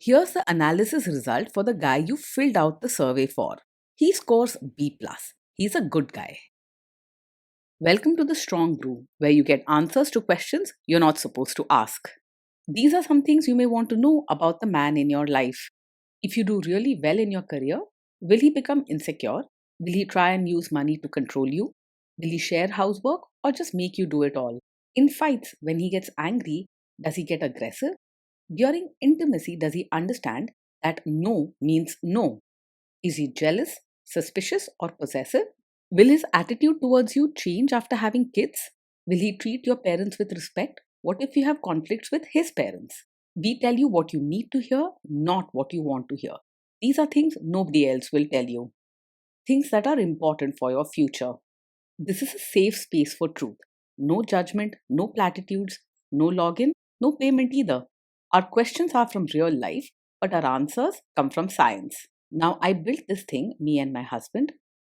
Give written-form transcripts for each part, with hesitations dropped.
Here's the analysis result for the guy you filled out the survey for. He scores B+. He's a good guy. Welcome to the Strong Brew, where you get answers to questions you're not supposed to ask. These are some things you may want to know about the man in your life. If you do really well in your career, will he become insecure? Will he try and use money to control you? Will he share housework or just make you do it all? In fights, when he gets angry, does he get aggressive? During intimacy, does he understand that no means no? Is he jealous, suspicious, or possessive? Will his attitude towards you change after having kids? Will he treat your parents with respect? What if you have conflicts with his parents? We tell you what you need to hear, not what you want to hear. These are things nobody else will tell you. Things that are important for your future. This is a safe space for truth. No judgment, no platitudes, no login, no payment either. Our questions are from real life, but our answers come from science. Now, I built this thing, me and my husband,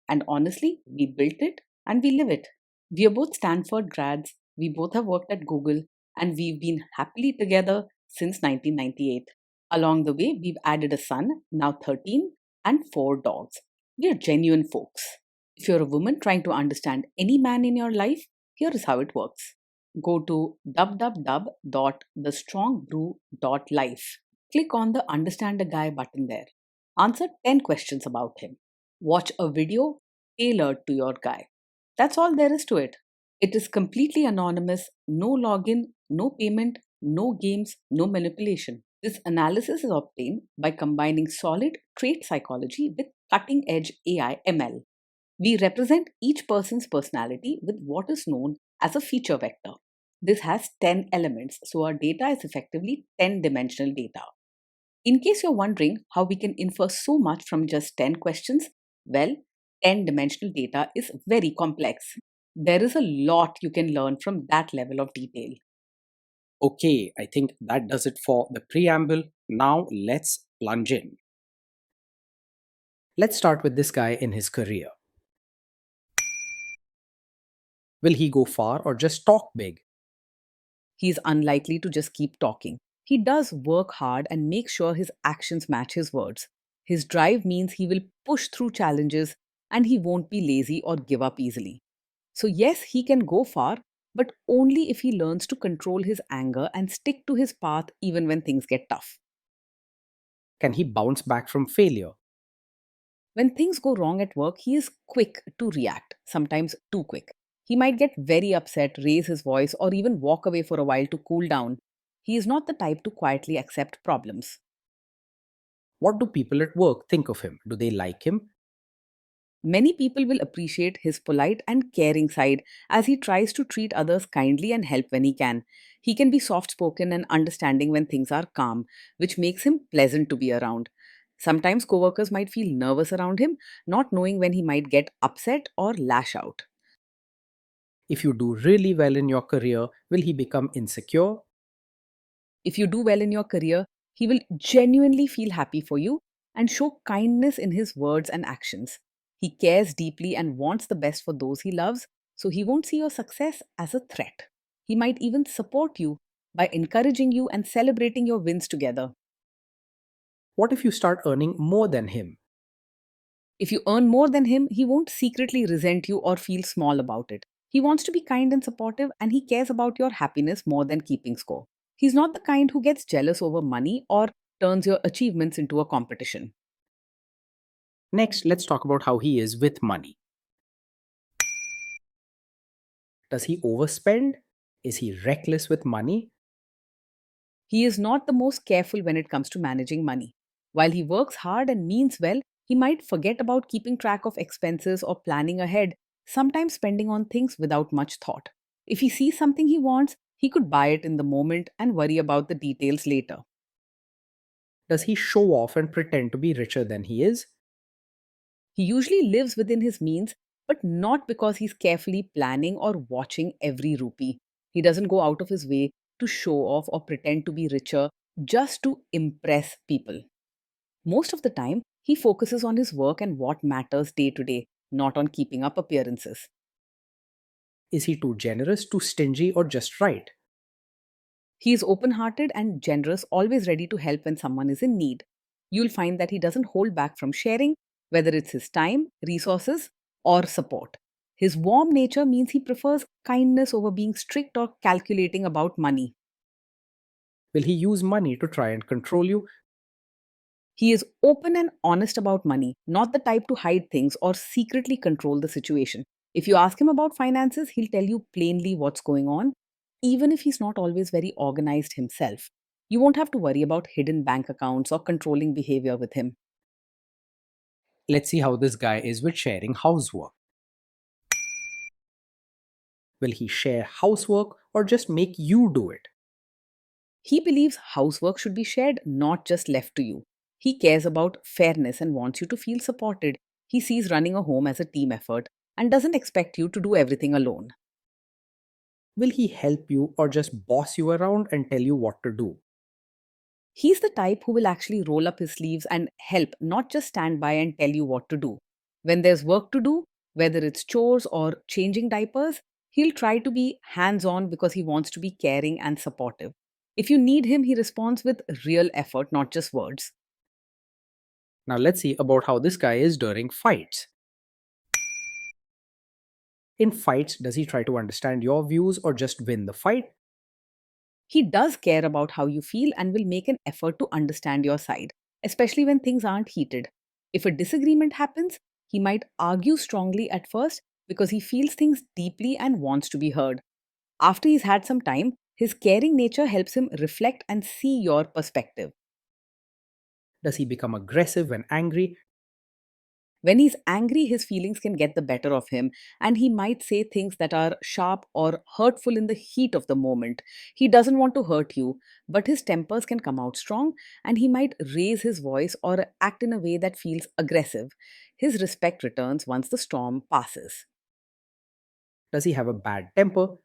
and honestly, we built it and we live it. We are both Stanford grads, we both have worked at Google, and we've been happily together since 1998. Along the way, we've added a son, now 13, and 4 dogs. We are genuine folks. If you're a woman trying to understand any man in your life, here is how it works. Go to www.thestrongbrew.life. Click on the Understand a Guy button there. Answer 10 questions about him. Watch a video tailored to your guy. That's all there is to it. It is completely anonymous, no login, no payment, no games, no manipulation. This analysis is obtained by combining solid trait psychology with cutting edge AI ML. We represent each person's personality with what is known as a feature vector. This has 10 elements, so our data is effectively 10-dimensional data. In case you're wondering how we can infer so much from just 10 questions, well, 10-dimensional data is very complex. There is a lot you can learn from that level of detail. Okay, I think that does it for the preamble. Now let's plunge in. Let's start with this guy in his career. Will he go far or just talk big? He's unlikely to just keep talking. He does work hard and make sure his actions match his words. His drive means he will push through challenges and he won't be lazy or give up easily. So, yes, he can go far, but only if he learns to control his anger and stick to his path even when things get tough. Can he bounce back from failure? When things go wrong at work, he is quick to react, sometimes too quick. He might get very upset, raise his voice, or even walk away for a while to cool down. He is not the type to quietly accept problems. What do people at work think of him? Do they like him? Many people will appreciate his polite and caring side as he tries to treat others kindly and help when he can. He can be soft spoken and understanding when things are calm, which makes him pleasant to be around. Sometimes coworkers might feel nervous around him, not knowing when he might get upset or lash out. If you do really well in your career, will he become insecure? If you do well in your career, he will genuinely feel happy for you and show kindness in his words and actions. He cares deeply and wants the best for those he loves, so he won't see your success as a threat. He might even support you by encouraging you and celebrating your wins together. What if you start earning more than him? If you earn more than him, he won't secretly resent you or feel small about it. He wants to be kind and supportive, and he cares about your happiness more than keeping score. He's not the kind who gets jealous over money or turns your achievements into a competition. Next, let's talk about how he is with money. Does he overspend? Is he reckless with money? He is not the most careful when it comes to managing money. While he works hard and means well, he might forget about keeping track of expenses or planning ahead, sometimes spending on things without much thought. If he sees something he wants, he could buy it in the moment and worry about the details later. Does he show off and pretend to be richer than he is? He usually lives within his means, but not because he's carefully planning or watching every rupee. He doesn't go out of his way to show off or pretend to be richer just to impress people. Most of the time, he focuses on his work and what matters day to day, not on keeping up appearances. Is he too generous, too stingy, or just right? He is open hearted and generous, always ready to help when someone is in need. You'll find that he doesn't hold back from sharing, whether it's his time, resources, or support. His warm nature means he prefers kindness over being strict or calculating about money. Will he use money to try and control you? He is open and honest about money, not the type to hide things or secretly control the situation. If you ask him about finances, he'll tell you plainly what's going on, even if he's not always very organized himself. You won't have to worry about hidden bank accounts or controlling behavior with him. Let's see how this guy is with sharing housework. Will he share housework or just make you do it? He believes housework should be shared, not just left to you. He cares about fairness and wants you to feel supported. He sees running a home as a team effort and doesn't expect you to do everything alone. Will he help you or just boss you around and tell you what to do? He's the type who will actually roll up his sleeves and help, not just stand by and tell you what to do. When there's work to do, whether it's chores or changing diapers, he'll try to be hands on because he wants to be caring and supportive. If you need him, he responds with real effort, not just words. Now let's see about how this guy is during fights. In fights, does he try to understand your views or just win the fight? He does care about how you feel and will make an effort to understand your side, especially when things aren't heated. If a disagreement happens, he might argue strongly at first because he feels things deeply and wants to be heard. After he's had some time, his caring nature helps him reflect and see your perspective. Does he become aggressive when angry? When he's angry, his feelings can get the better of him, and he might say things that are sharp or hurtful in the heat of the moment. He doesn't want to hurt you, but his tempers can come out strong, and he might raise his voice or act in a way that feels aggressive. His respect returns once the storm passes. Does he have a bad temper?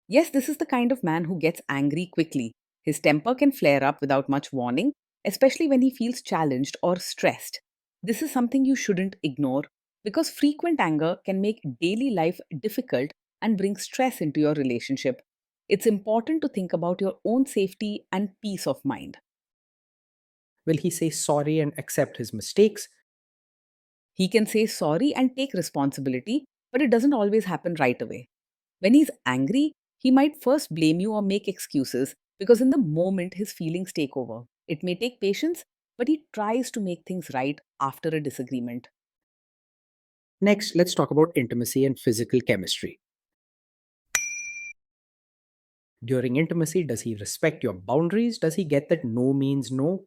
Yes, this is the kind of man who gets angry quickly. His temper can flare up without much warning, especially when he feels challenged or stressed. This is something you shouldn't ignore because frequent anger can make daily life difficult and bring stress into your relationship. It's important to think about your own safety and peace of mind. Will he say sorry and accept his mistakes? He can say sorry and take responsibility, but it doesn't always happen right away. When he's angry, he might first blame you or make excuses because in the moment his feelings take over. It may take patience, but he tries to make things right after a disagreement. Next, let's talk about intimacy and physical chemistry. During intimacy, does he respect your boundaries? Does he get that no means no?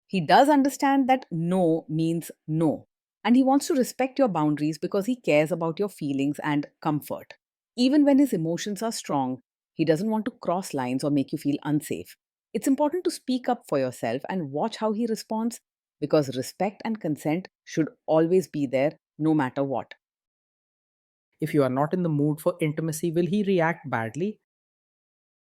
He does understand that no means no, and he wants to respect your boundaries because he cares about your feelings and comfort. Even when his emotions are strong, he doesn't want to cross lines or make you feel unsafe. It's important to speak up for yourself and watch how he responds because respect and consent should always be there no matter what. If you are not in the mood for intimacy, will he react badly?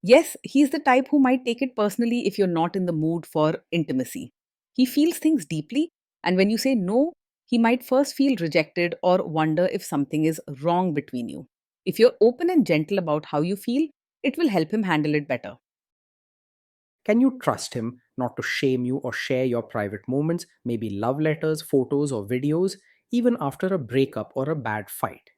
Yes, he's the type who might take it personally if you're not in the mood for intimacy. He feels things deeply, and when you say no, he might first feel rejected or wonder if something is wrong between you. If you're open and gentle about how you feel, it will help him handle it better. Can you trust him not to shame you or share your private moments, maybe love letters, photos, or videos, even after a breakup or a bad fight?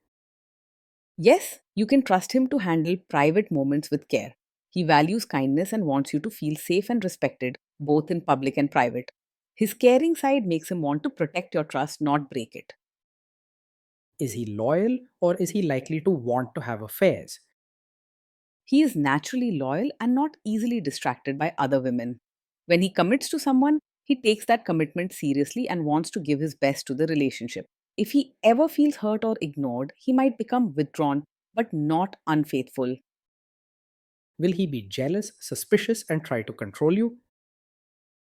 Yes, you can trust him to handle private moments with care. He values kindness and wants you to feel safe and respected, both in public and private. His caring side makes him want to protect your trust, not break it. Is he loyal or is he likely to want to have affairs? He is naturally loyal and not easily distracted by other women. When he commits to someone, he takes that commitment seriously and wants to give his best to the relationship. If he ever feels hurt or ignored, he might become withdrawn but not unfaithful. Will he be jealous, suspicious, and try to control you?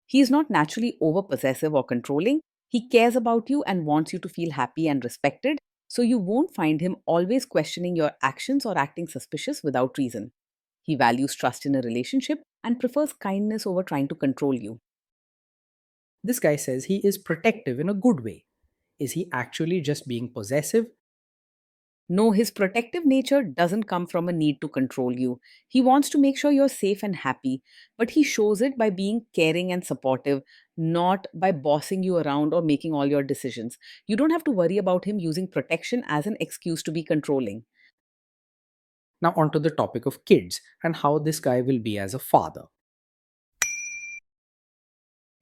He is not naturally over possessive or controlling. He cares about you and wants you to feel happy and respected, so you won't find him always questioning your actions or acting suspicious without reason. He values trust in a relationship and prefers kindness over trying to control you. This guy says he is protective in a good way. Is he actually just being possessive? No, his protective nature doesn't come from a need to control you. He wants to make sure you're safe and happy, but he shows it by being caring and supportive, not by bossing you around or making all your decisions. You don't have to worry about him using protection as an excuse to be controlling. Now, onto the topic of kids and how this guy will be as a father.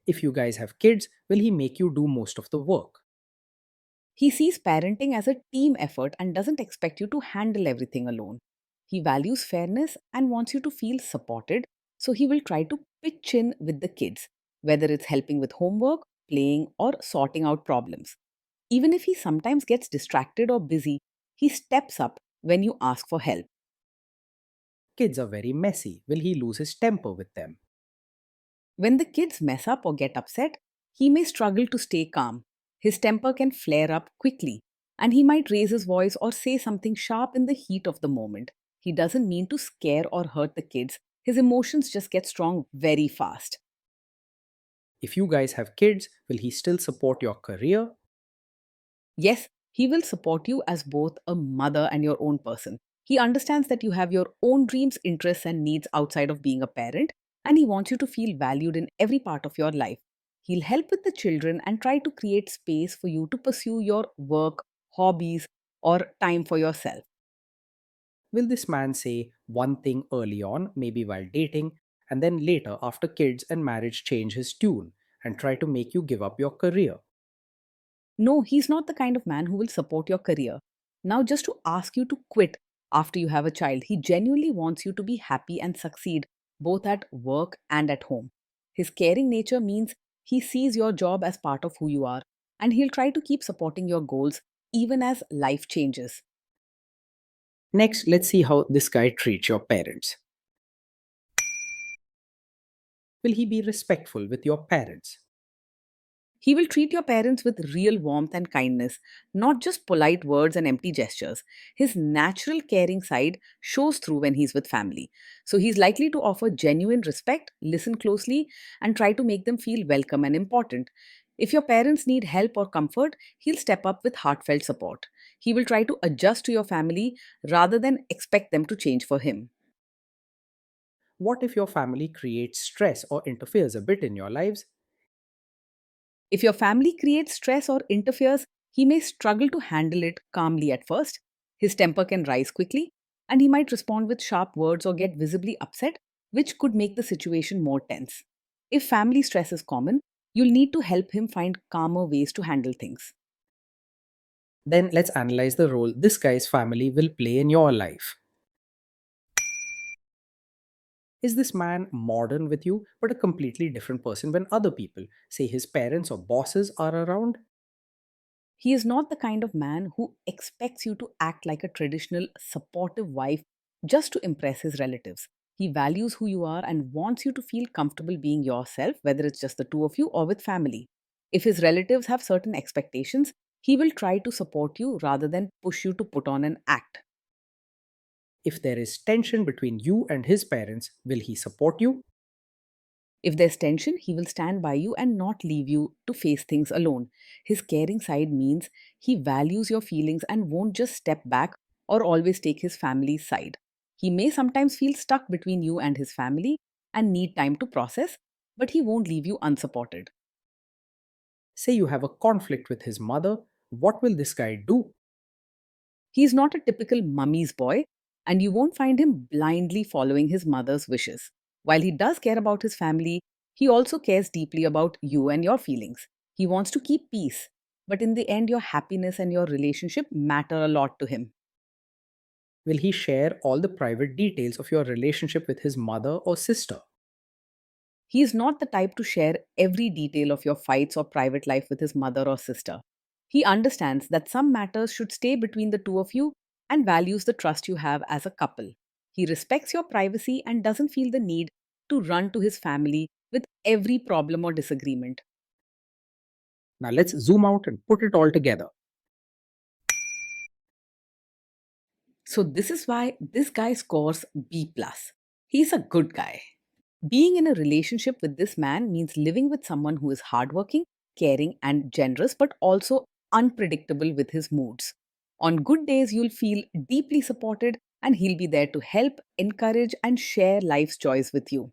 If you guys have kids, will he make you do most of the work? He sees parenting as a team effort and doesn't expect you to handle everything alone. He values fairness and wants you to feel supported, so he will try to pitch in with the kids, whether it's helping with homework, playing, or sorting out problems. Even if he sometimes gets distracted or busy, he steps up when you ask for help. Kids are very messy. Will he lose his temper with them? When the kids mess up or get upset, he may struggle to stay calm. His temper can flare up quickly, and he might raise his voice or say something sharp in the heat of the moment. He doesn't mean to scare or hurt the kids, his emotions just get strong very fast. If you guys have kids, will he still support your career? Yes, he will support you as both a mother and your own person. He understands that you have your own dreams, interests, and needs outside of being a parent, and he wants you to feel valued in every part of your life. He'll help with the children and try to create space for you to pursue your work, hobbies, or time for yourself. Will this man say one thing early on, maybe while dating, and then later, after kids and marriage, change his tune and try to make you give up your career? No, he's not the kind of man who will support your career. Now, just to ask you to quit after you have a child, he genuinely wants you to be happy and succeed both at work and at home. His caring nature means he sees your job as part of who you are, and he'll try to keep supporting your goals even as life changes. Next, let's see how this guy treats your parents. Will he be respectful with your parents? He will treat your parents with real warmth and kindness, not just polite words and empty gestures. His natural caring side shows through when he's with family. So he's likely to offer genuine respect, listen closely, and try to make them feel welcome and important. If your parents need help or comfort, he'll step up with heartfelt support. He will try to adjust to your family rather than expect them to change for him. What if your family creates stress or interferes a bit in your lives? If your family creates stress or interferes, he may struggle to handle it calmly at first. His temper can rise quickly, and he might respond with sharp words or get visibly upset, which could make the situation more tense. If family stress is common, you'll need to help him find calmer ways to handle things. Then let's analyze the role this guy's family will play in your life. Is this man modern with you, but a completely different person when other people, say his parents or bosses, are around? He is not the kind of man who expects you to act like a traditional supportive wife just to impress his relatives. He values who you are and wants you to feel comfortable being yourself, whether it's just the two of you or with family. If his relatives have certain expectations, he will try to support you rather than push you to put on an act. If there is tension between you and his parents, will he support you? If there's tension, he will stand by you and not leave you to face things alone. His caring side means he values your feelings and won't just step back or always take his family's side. He may sometimes feel stuck between you and his family and need time to process, but he won't leave you unsupported. Say you have a conflict with his mother, what will this guy do? He's not a typical mummy's boy, and you won't find him blindly following his mother's wishes. While he does care about his family, he also cares deeply about you and your feelings. He wants to keep peace, but in the end, your happiness and your relationship matter a lot to him. Will he share all the private details of your relationship with his mother or sister? He is not the type to share every detail of your fights or private life with his mother or sister. He understands that some matters should stay between the two of you and values the trust you have as a couple. He respects your privacy and doesn't feel the need to run to his family with every problem or disagreement. Now let's zoom out and put it all together. So this is why this guy scores B+. He's a good guy. Being in a relationship with this man means living with someone who is hardworking, caring, and generous, but also unpredictable with his moods. On good days, you'll feel deeply supported, and he'll be there to help, encourage, and share life's joys with you.